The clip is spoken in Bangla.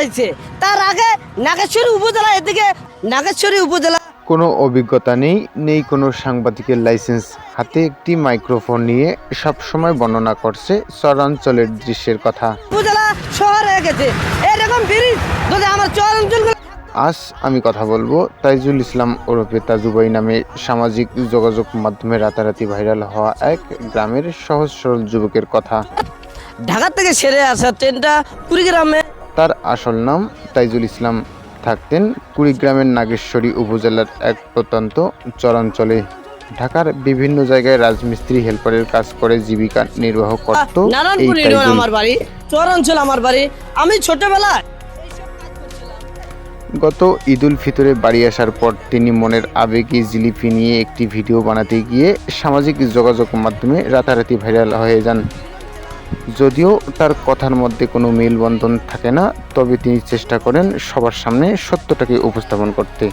হয়েছে। তার আগে নাগেশ্বরী উপজেলা, এদিকে নাগেশ্বরী উপজেলা। কোনো অভিজ্ঞতা নেই কোনো সাংবাদিকের লাইসেন্স, হাতে একটি মাইক্রোফোন নিয়ে সবসময় বর্ণনা করছে চরাঞ্চলের দৃশ্যের কথা। উপজেলা শহর হয়ে গেছে, এরকম ব্রিজ যদি আমার চরাঞ্চলগুলো। আজ আমি কথা বলবো তাইজুল ইসলাম ওরফে তাজু ভাই নামে সামাজিক যোগাযোগ মাধ্যমে রাতারাতি ভাইরাল হওয়া এক গ্রামের সহজ সরল যুবকের কথা। ঢাকা থেকে সেরে আসা ট্রেনটা কুড়িগ্রামে। তার আসল নাম তাইজুল ইসলাম, থাকতেন কুড়িগ্রামের নাগেশ্বরী উপজেলার এক প্রত্যন্ত চরাঞ্চলে। ঢাকার বিভিন্ন জায়গায় রাজমিস্ত্রি হেল্পারের কাজ করে জীবিকা নির্বাহ করত এই নারায়ণপুর ইউনিয়ন তাইজুল। আমার বাড়ি, চরাঞ্চল আমার বাড়ি। আমি ছোটবেলায় গত ঈদুল ফিতরে বাড়ি আসার পর তিনি মনের আবেগে জিলিপি নিয়ে একটি ভিডিও বানাতে গিয়ে সামাজিক যোগাযোগ মাধ্যমে রাতারাতি ভাইরাল হয়ে যান। যদিও তার কথার মধ্যে কোনো মেলবন্ধন থাকে না, তবে তিনি চেষ্টা করেন সবার সামনে সত্যটাকে উপস্থাপন করতে।